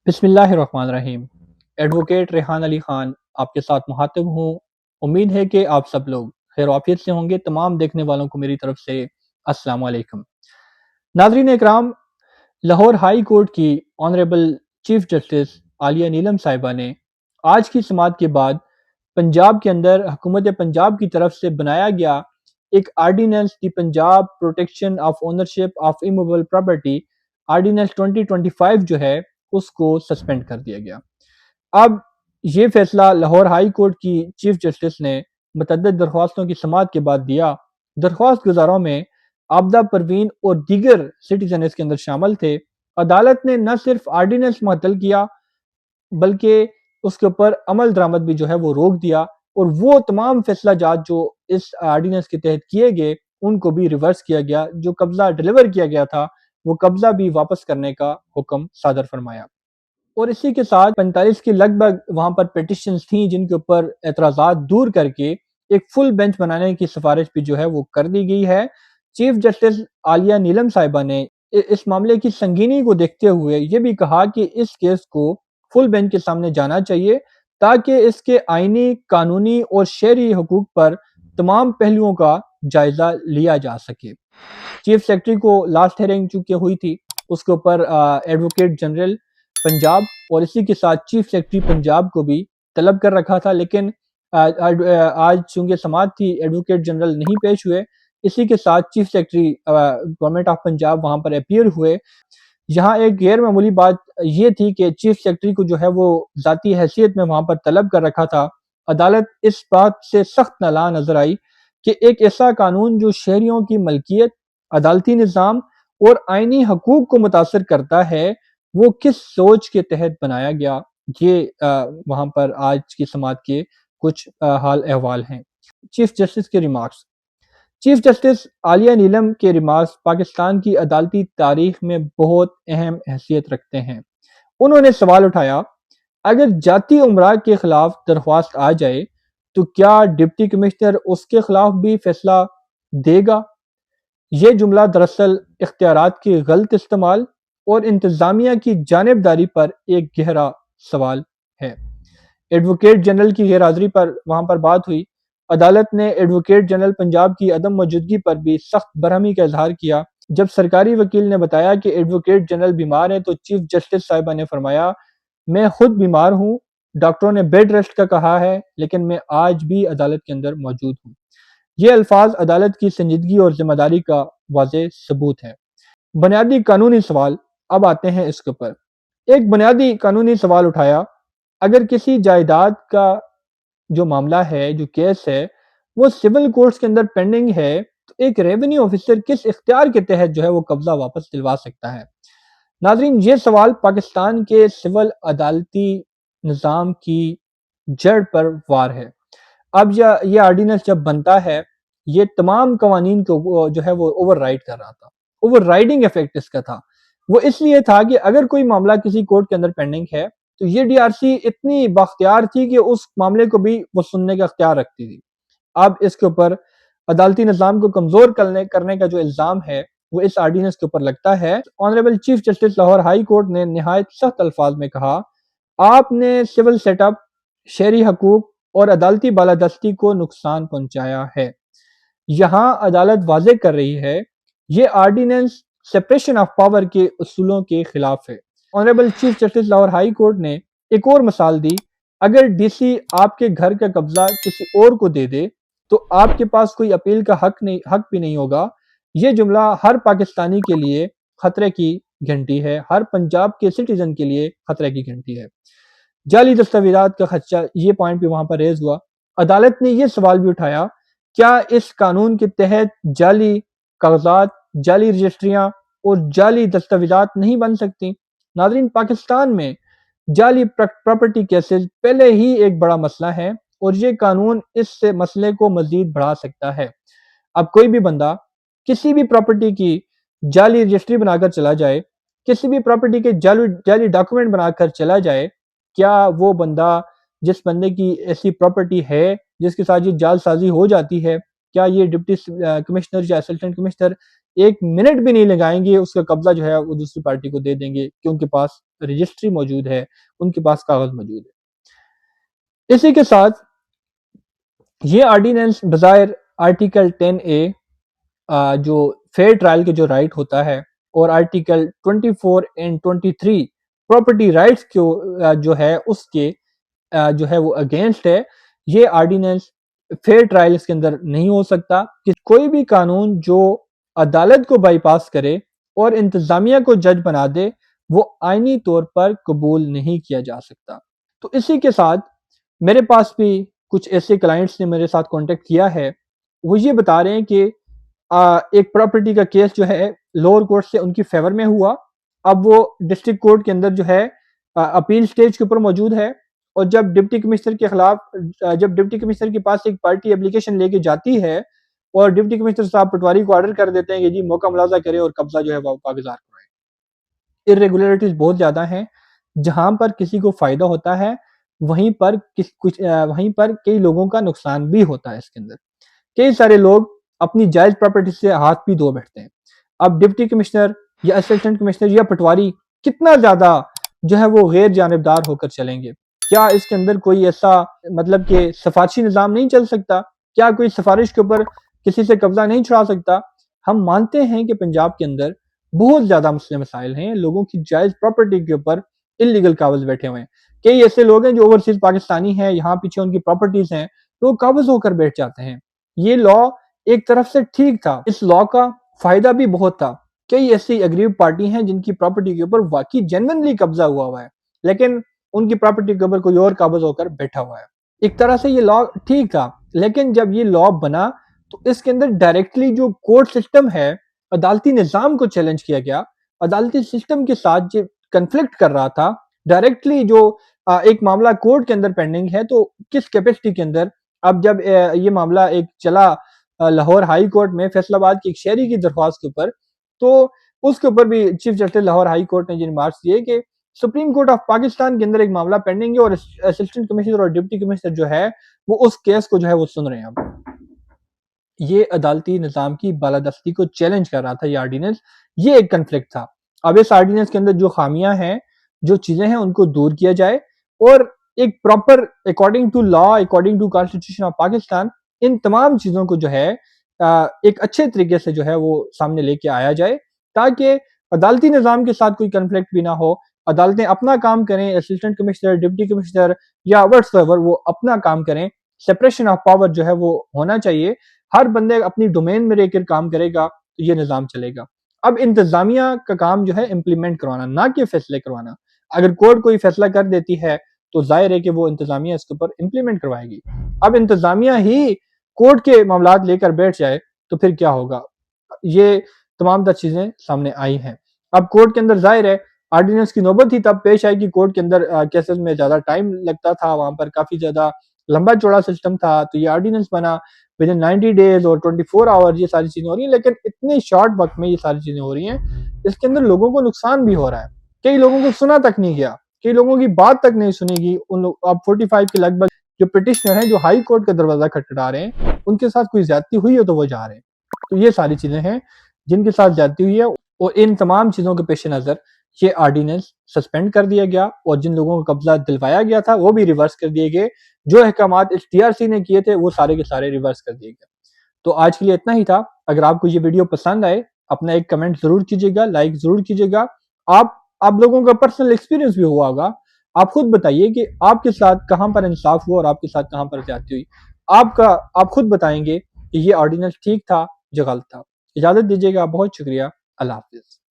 بسم اللہ الرحمن الرحیم۔ ایڈوکیٹ ریحان علی خان آپ کے ساتھ مخاطب ہوں۔ امید ہے کہ آپ سب لوگ خیر و عافیت سے ہوں گے۔ تمام دیکھنے والوں کو میری طرف سے السلام علیکم۔ ناظرین اکرام، لاہور ہائی کورٹ کی آنریبل چیف جسٹس عالیہ نیلم صاحبہ نے آج کی سماعت کے بعد پنجاب کے اندر حکومت پنجاب کی طرف سے بنایا گیا ایک ordinance the Punjab protection of ownership of immovable property ordinance 2025 جو ہے اس کو سسپینڈ کر دیا گیا۔ اب یہ فیصلہ لاہور ہائی کورٹ کی چیف جسٹس نے متعدد درخواستوں کی سماعت کے بعد دیا۔ درخواست گزاروں میں آبدہ پروین اور دیگر سٹیزن اس کے اندر شامل تھے۔ عدالت نے نہ صرف آرڈیننس معطل کیا بلکہ اس کے اوپر عمل درآمد بھی جو ہے وہ روک دیا، اور وہ تمام فیصلہ جات جو اس آرڈیننس کے تحت کیے گئے ان کو بھی ریورس کیا گیا۔ جو قبضہ ڈیلیور کیا گیا تھا وہ قبضہ بھی واپس کرنے کا حکم صادر فرمایا۔ اور اسی کے ساتھ 45 کے لگ بھگ وہاں پر پیٹیشنز تھیں جن کے اوپر اعتراضات دور کر کے ایک فل بینچ بنانے کی سفارش بھی جو ہے وہ کر دی گئی ہے۔ چیف جسٹس عالیہ نیلم صاحبہ نے اس معاملے کی سنگینی کو دیکھتے ہوئے یہ بھی کہا کہ اس کیس کو فل بینچ کے سامنے جانا چاہیے تاکہ اس کے آئینی، قانونی اور شہری حقوق پر تمام پہلوؤں کا جائزہ لیا جا سکے۔ چیف سیکرٹری کو لاسٹ ہیئرنگ چونکہ ہوئی تھی اس کے اوپر ایڈوکیٹ جنرل پنجاب اور اسی کے ساتھ چیف سیکرٹری پنجاب کو بھی طلب کر رکھا تھا، لیکن آج چونکہ سماعت تھی ایڈوکیٹ جنرل نہیں پیش ہوئے۔ اسی کے ساتھ chief secretary government of Punjab وہاں پر اپیئر ہوئے۔ یہاں ایک غیر معمولی بات یہ تھی کہ چیف سیکرٹری کو جو ہے وہ ذاتی حیثیت میں وہاں پر طلب کر رکھا تھا۔ عدالت اس بات سے سخت نالاں نظر آئی کہ ایک ایسا قانون جو شہریوں کی ملکیت، عدالتی نظام اور آئینی حقوق کو متاثر کرتا ہے وہ کس سوچ کے تحت بنایا گیا۔ یہ وہاں پر آج کی سماعت کے کچھ حال احوال ہیں۔ چیف جسٹس کے ریمارکس۔ چیف جسٹس عالیہ نیلم کے ریمارکس پاکستان کی عدالتی تاریخ میں بہت اہم حیثیت رکھتے ہیں۔ انہوں نے سوال اٹھایا، اگر جاتی امراء کے خلاف درخواست آ جائے تو کیا ڈپٹی کمشنر اس کے خلاف بھی فیصلہ دے گا؟ یہ جملہ دراصل اختیارات کے غلط استعمال اور انتظامیہ کی جانبداری پر ایک گہرا سوال ہے۔ ایڈوکیٹ جنرل کی غیر حاضری پر وہاں پر بات ہوئی۔ عدالت نے ایڈوکیٹ جنرل پنجاب کی عدم موجودگی پر بھی سخت برہمی کا اظہار کیا۔ جب سرکاری وکیل نے بتایا کہ ایڈوکیٹ جنرل بیمار ہیں تو چیف جسٹس صاحبہ نے فرمایا، میں خود بیمار ہوں، ڈاکٹروں نے بیڈ ریسٹ کا کہا ہے، لیکن میں آج بھی عدالت کے اندر موجود ہوں۔ یہ الفاظ عدالت کی سنجیدگی اور ذمہ داری کا واضح ثبوت ہے۔ بنیادی قانونی سوال اب آتے ہیں اس کے اوپر۔ ایک بنیادی قانونی سوال اٹھایا، اگر کسی جائیداد کا جو معاملہ ہے، جو کیس ہے، وہ سول کورٹس کے اندر پینڈنگ ہے تو ایک ریونیو آفیسر کس اختیار کے تحت جو ہے وہ قبضہ واپس دلوا سکتا ہے؟ ناظرین، یہ سوال پاکستان کے سول عدالتی نظام کی جڑ پر وار ہے۔ اب یہ آرڈیننس جب بنتا ہے یہ تمام قوانین کو جو ہے وہ اوور رائڈ کر رہا تھا۔ اوور رائڈنگ افیکٹ اس کا تھا، وہ اس لیے تھا کہ اگر کوئی معاملہ کسی کورٹ کے اندر پینڈنگ ہے تو یہ ڈی آر سی اتنی باختیار تھی کہ اس معاملے کو بھی وہ سننے کا اختیار رکھتی تھی۔ اب اس کے اوپر عدالتی نظام کو کمزور کرنے کا جو الزام ہے وہ اس آرڈیننس کے اوپر لگتا ہے۔ Honourable chief justice Lahore high court نے نہایت سخت الفاظ میں کہا، آپ نے سول سیٹ اپ، شہری حقوق اور عدالتی بالادستی کو نقصان پہنچایا ہے۔ یہاں عدالت واضح کر رہی ہے یہ آرڈیننس سپریشن آف پاور کے اصولوں کے خلاف ہے۔ Honourable chief justice Lahore high court نے ایک اور مثال دی، اگر ڈی سی آپ کے گھر کا قبضہ کسی اور کو دے دے تو آپ کے پاس کوئی اپیل کا حق بھی نہیں ہوگا۔ یہ جملہ ہر پاکستانی کے لیے خطرے کی گھنٹی ہے، ہر پنجاب کے سٹیزن کے لیے خطرے کی گھنٹی ہے۔ جعلی دستاویزات کا خدشہ، یہ پوائنٹ بھی وہاں پر ریز ہوا۔ عدالت نے یہ سوال بھی اٹھایا، کیا اس قانون کے تحت جعلی کاغذات، جعلی رجسٹریاں اور جعلی دستاویزات نہیں بن سکتی؟ ناظرین، پاکستان میں جعلی پراپرٹی کیسز پہلے ہی ایک بڑا مسئلہ ہے اور یہ قانون اس سے مسئلے کو مزید بڑھا سکتا ہے۔ اب کوئی بھی بندہ کسی بھی پراپرٹی کی جعلی رجسٹری بنا کر چلا جائے، کسی بھی پراپرٹی کے جعلی ڈاکومنٹ بنا کر چلا جائے، کیا وہ بندہ، جس بندے کی ایسی پراپرٹی ہے جس کے ساتھ یہ جعل سازی ہو جاتی ہے، کیا یہ ڈپٹی کمشنر یا اسسٹنٹ کمشنر ایک منٹ بھی نہیں لگائیں گے، اس کا قبضہ جو ہے وہ دوسری پارٹی کو دے دیں گے کہ ان کے پاس رجسٹری موجود ہے، ان کے پاس کاغذ موجود ہے۔ اسی کے ساتھ یہ آرڈیننس بظاہر آرٹیکل 10A جو فیئر ٹرائل کے جو رائٹ ہوتا ہے، اور آرٹیکل 24 اینڈ 23 پراپرٹی رائٹس جو ہے اس کے جو ہے وہ اگینسٹ ہے۔ یہ آرڈیننس فیئر ٹرائل اس کے اندر نہیں ہو سکتا کہ کوئی بھی قانون جو عدالت کو بائی پاس کرے اور انتظامیہ کو جج بنا دے وہ آئینی طور پر قبول نہیں کیا جا سکتا۔ تو اسی کے ساتھ میرے پاس بھی کچھ ایسے کلائنٹس نے میرے ساتھ کانٹیکٹ کیا ہے، وہ یہ بتا رہے ہیں کہ ایک پراپرٹی کا کیس جو ہے لوور کورٹ سے ان کی فیور میں ہوا، اب وہ ڈسٹرکٹ کورٹ کے اندر جو ہے اپیل سٹیج کے اوپر موجود ہے، اور جب ڈپٹی کمشنر کے خلاف جب ڈپٹی کمشنر کے پاس ایک پارٹی اپلیکیشن لے کے جاتی ہے اور ڈپٹی کمشنر صاحب پٹواری کو آرڈر کر دیتے ہیں کہ جی موقع ملاحظہ کرے اور قبضہ جو ہے وہ کاغذات کرائے۔ ارریگولیرٹیز بہت زیادہ ہیں، جہاں پر کسی کو فائدہ ہوتا ہے وہیں پر کئی لوگوں کا نقصان بھی ہوتا ہے۔ اس کے اندر کئی سارے لوگ اپنی جائز پراپرٹی سے ہاتھ بھی دھو بیٹھتے ہیں۔ اب ڈپٹی کمشنر یا اسسٹنٹ کمشنر یا پٹواری کتنا زیادہ جو ہے وہ غیر جانبدار ہو کر چلیں گے؟ کیا اس کے اندر کوئی ایسا مطلب کہ سفارشی نظام نہیں چل سکتا؟ کیا کوئی سفارش کے اوپر کسی سے قبضہ نہیں چھڑا سکتا؟ ہم مانتے ہیں کہ پنجاب کے اندر بہت زیادہ مسئلے مسائل ہیں، لوگوں کی جائز پراپرٹی کے اوپر انلیگل قابض بیٹھے ہوئے ہیں۔ کئی ایسے لوگ ہیں جو اوورسیز پاکستانی ہیں، یہاں پیچھے ان کی پراپرٹیز ہیں، تو وہ قابض ہو کر بیٹھ جاتے ہیں۔ یہ لا ایک طرف سے ٹھیک تھا، اس لا کا فائدہ بھی بہت تھا۔ کئی ایسی اگریو پارٹی ہیں جن کی پراپرٹی کے اوپر واقعی جینوینلی قبضہ ہوا ہے، لیکن ان کی پراپرٹی کے اوپر کوئی اور قابض ہو کر بیٹھا ہوا ہے۔ ایک طرح سے یہ لا ٹھیک تھا، لیکن جب یہ لا بنا تو اس کے اندر ڈائریکٹلی جو کورٹ سسٹم ہے، عدالتی نظام کو چیلنج کیا گیا۔ عدالتی سسٹم کے ساتھ جو کنفلکٹ کر رہا تھا، ڈائریکٹلی جو ایک معاملہ کورٹ کے اندر پینڈنگ ہے، تو کس کیپیسٹی کے اندر اب جب یہ معاملہ ایک چلا لاہور ہائی کورٹ میں فیصل آباد کی ایک شہری کی درخواست کے اوپر، تو اس کے اوپر بھی chief justice Lahore high court نے یہ ریمارکس دیے کہ سپریم کورٹ آف پاکستان کے اندر ایک معاملہ پینڈنگ ہے اور اسسٹنٹ کمشنر اور ڈپٹی کمشنر جو ہے وہ اس کیس کو جو ہے وہ سن رہے ہیں۔ اب یہ عدالتی نظام کی بالادستی کو چیلنج کر رہا تھا یہ آرڈیننس، یہ ایک کنفلکٹ تھا۔ اب اس آرڈیننس کے اندر جو خامیاں ہیں، جو چیزیں ہیں، ان کو دور کیا جائے اور ایک proper according to law, according to constitution of Pakistan, ان تمام چیزوں کو جو ہے ایک اچھے طریقے سے جو ہے وہ سامنے لے کے آیا جائے، تاکہ عدالتی نظام کے ساتھ کوئی کنفلکٹ بھی نہ ہو۔ عدالتیں اپنا کام کریں، اسسٹنٹ کمشنر، ڈپٹی کمشنر یا وٹس ایور وہ اپنا کام کریں۔ سپریشن آف پاور جو ہے وہ ہونا چاہیے، ہر بندے اپنی ڈومین میں رہ کر کام کرے گا تو یہ نظام چلے گا۔ اب انتظامیہ کا کام جو ہے امپلیمنٹ کروانا، نہ کہ فیصلے کروانا۔ اگر کورٹ کوئی فیصلہ کر دیتی ہے تو ظاہر ہے کہ وہ انتظامیہ اس کے اوپر امپلیمنٹ کروائے گی۔ اب انتظامیہ ہی کورٹ کے معاملات لے کر بیٹھ جائے تو پھر کیا ہوگا؟ یہ تمام تر چیزیں سامنے آئی ہیں۔ اب کورٹ کے اندر ظاہر ہے آرڈیننس کی نوبت ہی تب پیش آئے گی، کورٹ کے اندر کیسز میں زیادہ ٹائم لگتا تھا، وہاں پر کافی زیادہ لمبا چوڑا سسٹم تھا، تو یہ آرڈیننس بنا ودن 90 days اور 24 hours یہ ساری چیزیں ہو رہی ہیں، لیکن اتنے شارٹ وقت میں یہ ساری چیزیں ہو رہی ہیں، اس کے اندر لوگوں کو نقصان بھی ہو رہا ہے۔ کئی لوگوں کو سنا تک نہیں گیا، کئی لوگوں کی بات تک نہیں سنی گی۔ اب 45 کے لگ بھگ جو پٹیشنر ہیں جو ہائی کورٹ کا دروازہ کھٹکھٹا رہے ہیں، ان کے ساتھ کوئی زیادتی ہوئی ہے تو وہ جا رہے ہیں۔ تو یہ ساری چیزیں ہیں جن کے ساتھ زیادتی ہوئی ہے، اور ان تمام چیزوں کے پیش نظر یہ آرڈیننس سسپینڈ کر دیا گیا، اور جن لوگوں کو قبضہ دلوایا گیا تھا وہ بھی ریورس کر دیے گئے۔ جو احکامات اس ٹی آر سی نے کیے تھے وہ سارے کے سارے ریورس کر دیے گئے۔ تو آج کے لیے اتنا ہی تھا۔ اگر آپ کو یہ ویڈیو پسند آئے، اپنا ایک کمنٹ ضرور کیجیے گا، لائک ضرور کیجیے گا۔ آپ لوگوں کا پرسنل ایکسپیرینس بھی ہوا ہوگا، آپ خود بتائیے کہ آپ کے ساتھ کہاں پر انصاف ہوا اور آپ کے ساتھ کہاں پر زیادتی ہوئی۔ آپ خود بتائیں گے کہ یہ آرڈیننس ٹھیک تھا یا غلط تھا۔ اجازت دیجیے گا، بہت شکریہ، اللہ حافظ۔